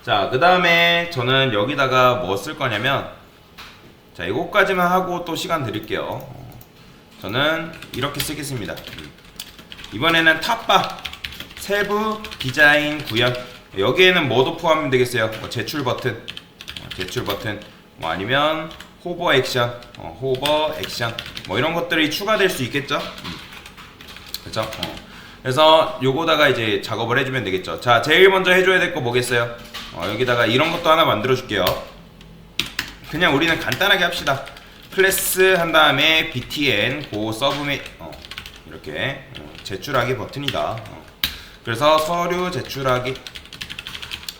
자, 그 다음에 저는 여기다가 뭐 쓸 거냐면, 자, 이거까지만 하고 또 시간 드릴게요. 저는 이렇게 쓰겠습니다. 이번에는 탑바, 세부, 디자인, 구현. 여기에는 뭐도 포함이 되겠어요? 뭐 제출 버튼, 뭐 아니면 호버 액션, 호버 액션, 뭐 이런 것들이 추가될 수 있겠죠? 그렇죠? 그래서 요거다가 이제 작업을 해주면 되겠죠. 자, 제일 먼저 해줘야 될 거 뭐겠어요? 여기다가 이런 것도 하나 만들어 줄게요. 그냥 우리는 간단하게 합시다. 클래스 한 다음에 btn 고 서브밋 이렇게 제출하기 버튼이다. 그래서 서류 제출하기.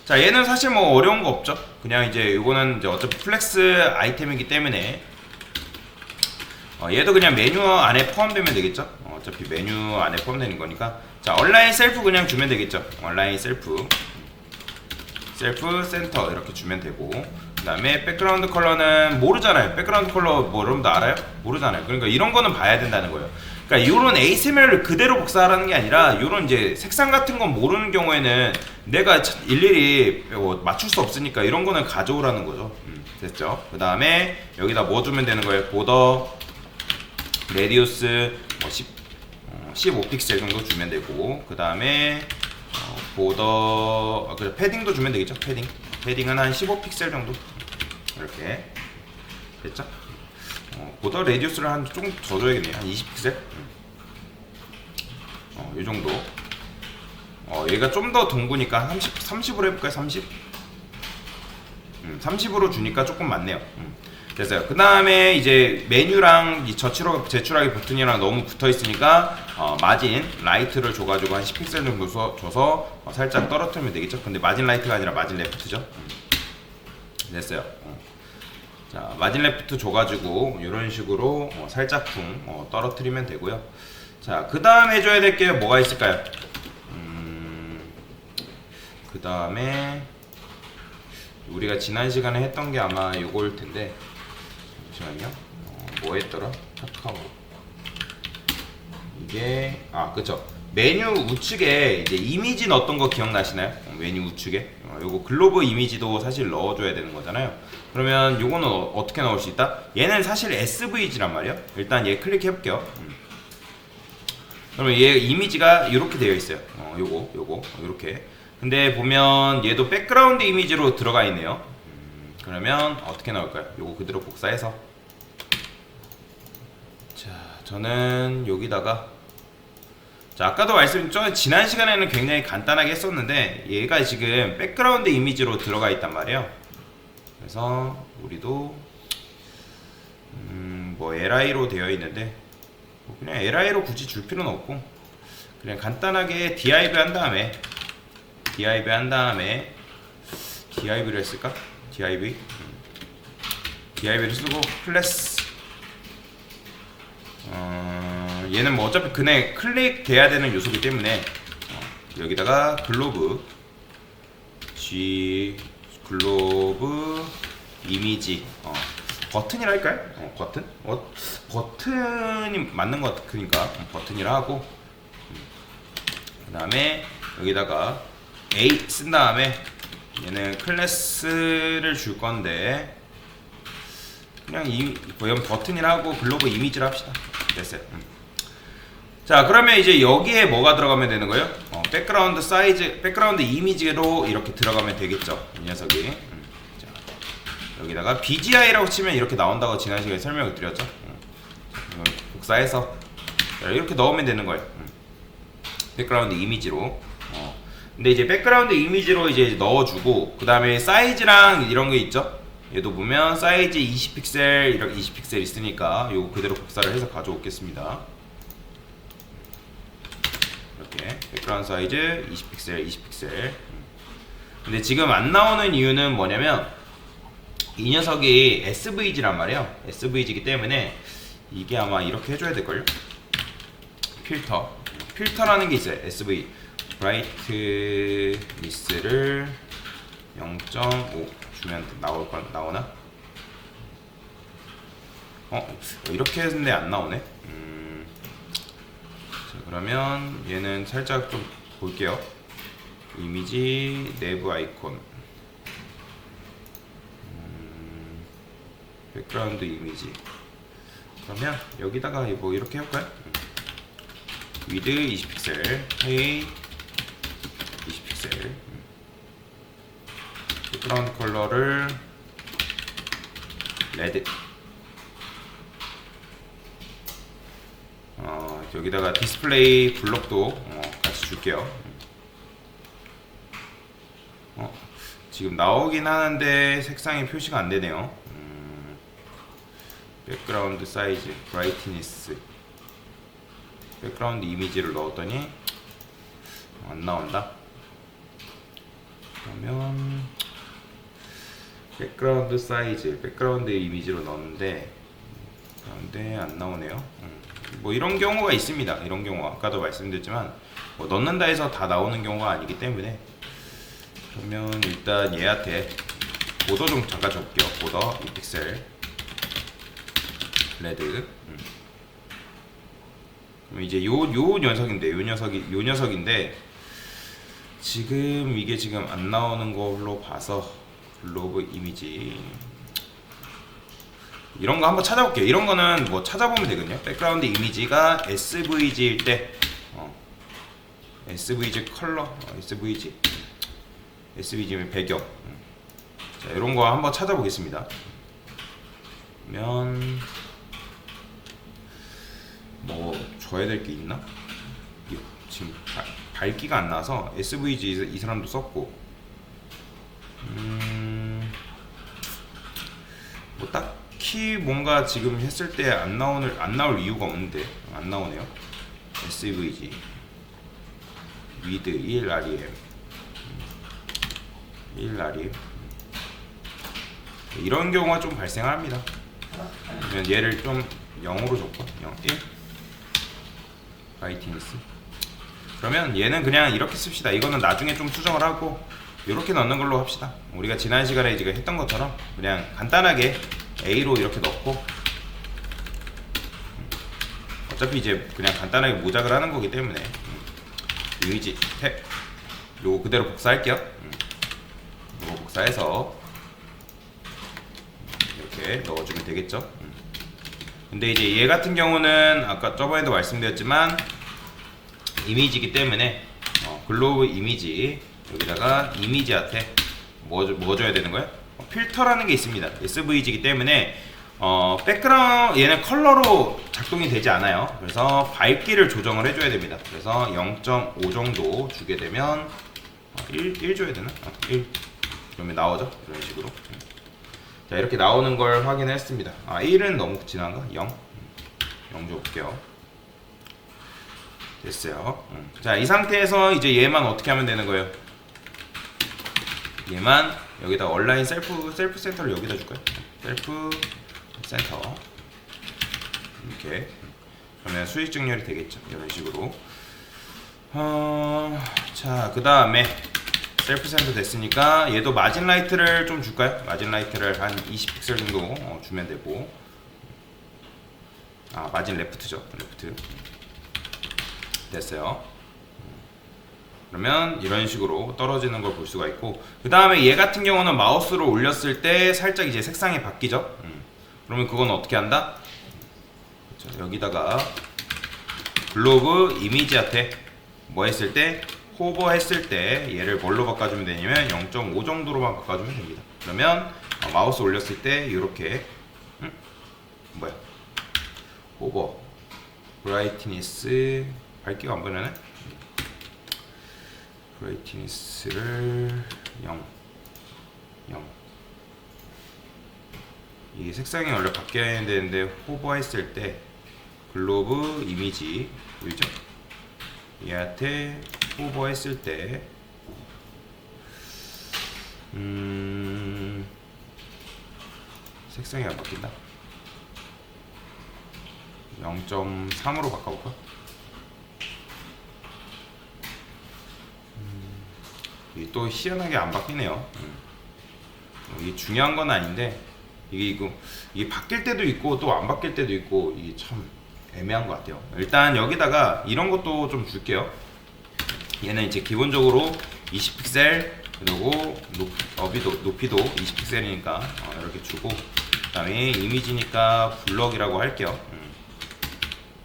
자, 얘는 사실 뭐 어려운 거 없죠. 그냥 이제 이거는 이제 어차피 플렉스 아이템이기 때문에 얘도 그냥 메뉴 안에 포함되면 되겠죠. 어차피 메뉴 안에 포함되는 거니까. 자, 온라인 셀프 그냥 주면 되겠죠. 온라인 셀프 센터 이렇게 주면 되고, 그 다음에 백그라운드 컬러는 모르잖아요. 백그라운드 컬러 뭐 여러분도 알아요? 모르잖아요. 그러니까 이런 거는 봐야 된다는 거예요. 그러니까 이런 HTML을 그대로 복사하라는 게 아니라 이런 이제 색상 같은 건 모르는 경우에는 내가 일일이 맞출 수 없으니까 이런 거는 가져오라는 거죠. 됐죠? 그 다음에 여기다 뭐 주면 되는 거예요? 보더 레디우스 15픽셀 정도 주면 되고, 그 다음에 보더 패딩도 주면 되겠죠. 패딩은 한 15픽셀 정도 이렇게 됐죠. 보더 레디우스를 한 조금 더 줘야겠네요. 한 20픽셀. 이 정도. 얘가 좀 더 둥그니까 30으로 해볼까요? 30? 30으로 주니까 조금 많네요. 됐어요. 그 다음에 이제 메뉴랑 이 제출하기 버튼이랑 너무 붙어 있으니까 마진 라이트를 줘가지고 한 10픽셀 정도 줘서 살짝 떨어뜨리면 되겠죠. 근데 마진 라이트가 아니라 마진 레프트죠. 됐어요. 자, 마진 레프트 줘가지고 이런 식으로 살짝쿵 떨어뜨리면 되고요. 자, 그 다음 해줘야 될 게 뭐가 있을까요? 그 다음에 우리가 지난 시간에 했던 게 아마 요거일 텐데, 잠시만요. 뭐 했더라? 카카오. 이게 그쵸. 메뉴 우측에 이제 이미지 넣었던 거 기억나시나요? 메뉴 우측에 요거 글로브 이미지도 사실 넣어줘야 되는 거잖아요. 그러면 요거는 어떻게 넣을 수 있다? 얘는 사실 SVG란 말이에요. 일단 얘 클릭해 볼게요. 그러면 얘 이미지가 이렇게 되어 있어요. 요거 이렇게. 근데 보면 얘도 백그라운드 이미지로 들어가 있네요. 그러면 어떻게 나올까요? 요거 그대로 복사해서, 자, 저는 여기다가, 자, 아까도 말씀드렸죠. 지난 시간에는 굉장히 간단하게 했었는데 얘가 지금 백그라운드 이미지로 들어가 있단 말이에요. 그래서 우리도 뭐 LI로 되어 있는데 그냥 LI로 굳이 줄 필요는 없고 그냥 간단하게 div 한 다음에 div를 했을까? div를 쓰고 클래스, 얘는 뭐 어차피 그네 클릭돼야 되는 요소이기 때문에 여기다가 글로브 이미지 버튼이라 할까요? 버튼이 맞는 것 같으니까 버튼이라 하고, 그 다음에 여기다가 A 쓴 다음에 얘는 클래스를 줄 건데 그냥 그냥 버튼이라 하고 글로브 이미지를 합시다. 됐어요. 자, 그러면 이제 여기에 뭐가 들어가면 되는 거예요? 백그라운드 사이즈, 백그라운드 이미지로 이렇게 들어가면 되겠죠. 이 녀석이. 자, 여기다가 BGI라고 치면 이렇게 나온다고 지난 시간에 설명을 드렸죠. 복사해서 이렇게 넣으면 되는 거예요. 백그라운드 이미지로. 근데 이제 백그라운드 이미지로 이제 넣어주고, 그 다음에 사이즈랑 이런 게 있죠. 얘도 보면 사이즈 20픽셀 이렇게 20픽셀 있으니까 요거 그대로 복사를 해서 가져오겠습니다. 이렇게 백그라운드 사이즈 20픽셀. 근데 지금 안 나오는 이유는 뭐냐면 이 녀석이 SVG란 말이에요. SVG이기 때문에 이게 아마 이렇게 해줘야 될걸요. 필터라는 게 있어요. SV 브라이트니스를 0.5 주면 나오나? 이렇게 했는데 안 나오네. 자, 그러면 얘는 살짝 좀 볼게요. 이미지 내부 아이콘 백그라운드 이미지. 그러면 여기다가 뭐 이렇게 해볼까요? 위드 20픽셀, 헤이 20픽셀. 백그라운드 컬러를 레드. 여기다가 디스플레이 블록도 같이 줄게요. 지금 나오긴 하는데 색상이 표시가 안 되네요. 백그라운드 사이즈, 브라이트니스, 백그라운드 이미지를 넣었더니 안 나온다. 그러면 백그라운드 사이즈, 백그라운드 이미지로 넣었는데 그런데 안 나오네요. 뭐 이런 경우가 있습니다. 이런 경우 아까도 말씀드렸지만 뭐 넣는다 해서 다 나오는 경우가 아니기 때문에. 그러면 일단 얘한테 보더 좀 잠깐 줘볼게요. 보더 2픽셀 레드. 그럼 이제 요 녀석인데 지금 이게 지금 안 나오는 걸로 봐서 글로브 이미지 이런 거 한번 찾아볼게요. 이런 거는 뭐 찾아보면 되거든요. 백그라운드 이미지가 SVG일 때 SVG 컬러, SVG면 배경. 자, 이런 거 한번 찾아보겠습니다. 그러면 뭐 줘야 될 게 있나? 지금 밝기가 안 나서 SVG 이 사람도 썼고, 뭐 딱히 뭔가 지금 했을 때 안 나올 이유가 없는데 안 나오네요. SVG 위드 1REM 1REM 이런 경우가 좀 발생합니다. 그러면 얘를 좀 0으로 줬고 1 브라이트니스. 그러면 얘는 그냥 이렇게 씁시다. 이거는 나중에 좀 수정을 하고 이렇게 넣는 걸로 합시다. 우리가 지난 시간에 지금 했던 것처럼 그냥 간단하게 A로 이렇게 넣고, 어차피 이제 그냥 간단하게 모작을 하는 거기 때문에 이미지 탭 요거 그대로 복사할게요. 요거 복사해서 이렇게 넣어주면 되겠죠. 근데 이제 얘 같은 경우는 아까 저번에도 말씀드렸지만 이미지이기 때문에 글로브 이미지 여기다가 이미지한테 뭐 줘야 되는 거예요? 필터라는 게 있습니다. SVG이기 때문에 백그라운드 얘는 컬러로 작동이 되지 않아요. 그래서 밝기를 조정을 해줘야 됩니다. 그래서 0.5 정도 주게 되면 1 줘야 되나? 1 그러면 나오죠? 이런 식으로. 자, 이렇게 나오는 걸 확인했습니다. 1은 너무 진한가? 0 줘볼게요. 됐어요. 자, 이 상태에서 이제 얘만 어떻게 하면 되는 거예요? 얘만 여기다 온라인 셀프 센터를 여기다 줄까요? 셀프 센터 이렇게. 그러면 수익 증렬이 되겠죠. 이런 식으로. 자, 그 다음에 셀프 센터 됐으니까 얘도 마진 라이트를 좀 줄까요? 마진 라이트를 한 20픽셀 정도 주면 되고, 마진 레프트죠. 레프트 됐어요. 그러면 이런 식으로 떨어지는 걸 볼 수가 있고, 그 다음에 얘 같은 경우는 마우스를 올렸을 때 살짝 이제 색상이 바뀌죠. 그러면 그건 어떻게 한다? 자, 여기다가 글로브 이미지한테 뭐 했을 때, 호버 했을 때 얘를 뭘로 바꿔주면 되냐면 0.5 정도로만 바꿔주면 됩니다. 그러면 마우스 올렸을 때 이렇게 호버 브라이트니스 밝기가 안 보이네. 브라이트니스를 0 이게 색상이 원래 바뀌어야 되는데 호버 했을 때 글로브 이미지 보이죠? 얘한테 호버 했을 때 색상이 안 바뀐다. 0.3으로 바꿔볼까? 이게 또 희한하게 안 바뀌네요. 이게 중요한 건 아닌데 이게 바뀔 때도 있고 또 안 바뀔 때도 있고, 이게 참 애매한 것 같아요. 일단 여기다가 이런 것도 좀 줄게요. 얘는 이제 기본적으로 20픽셀 그리고 높이도 20픽셀이니까 이렇게 주고, 그 다음에 이미지니까 블럭이라고 할게요.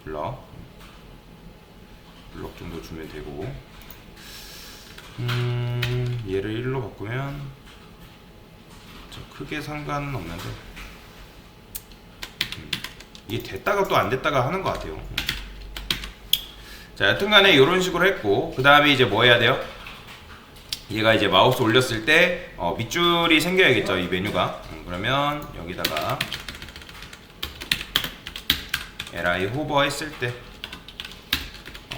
블럭 정도 주면 되고, 얘를 1로 바꾸면 크게 상관은 없는데, 이게 됐다가 또 안 됐다가 하는 것 같아요. 자, 여튼간에 이런 식으로 했고, 그 다음에 이제 뭐 해야 돼요? 얘가 이제 마우스 올렸을 때 밑줄이 생겨야겠죠, 이 메뉴가. 그러면 여기다가 li 호버 했을 때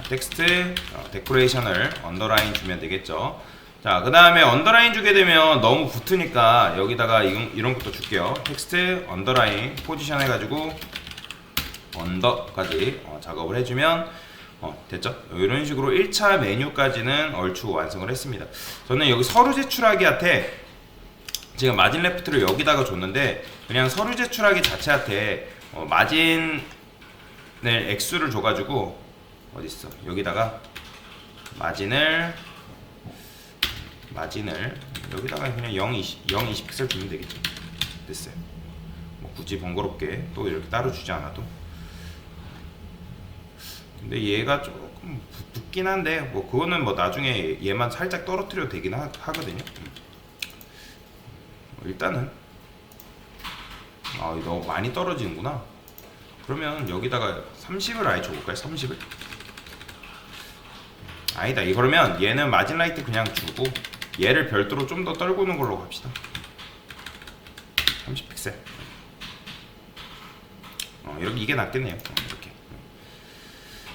텍스트 데코레이션을 언더라인 주면 되겠죠. 자, 그 다음에 언더라인 주게 되면 너무 붙으니까 여기다가 이런 것도 줄게요. 텍스트 언더라인 포지션 해가지고 언더까지 작업을 해주면 됐죠? 이런 식으로 1차 메뉴까지는 얼추 완성을 했습니다. 저는 여기 서류 제출하기한테 지금 마진 레프트를 여기다가 줬는데, 그냥 서류 제출하기 자체한테 마진을 액수를 줘가지고 어딨어? 여기다가 마진을 여기다가 그냥 0.20 픽셀 주면 되겠죠. 됐어요. 뭐 굳이 번거롭게 또 이렇게 따로 주지 않아도. 근데 얘가 조금 붙긴 한데, 뭐 그거는 뭐 나중에 얘만 살짝 떨어뜨려도 되긴 하거든요. 일단은 이거 너무 많이 떨어지는구나. 그러면 여기다가 30을 아예 줘볼까요? 30을? 아니다. 그러면 얘는 마진 라이트 그냥 주고 얘를 별도로 좀 더 떨구는 걸로 갑시다. 30 픽셀. 이렇게 이게 낫겠네요. 이렇게.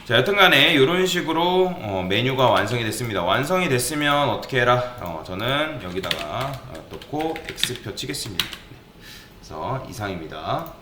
자, 여튼간에 이런 식으로 메뉴가 완성이 됐습니다. 완성이 됐으면 어떻게 해라? 저는 여기다가 넣고 X표 치겠습니다. 그래서 이상입니다.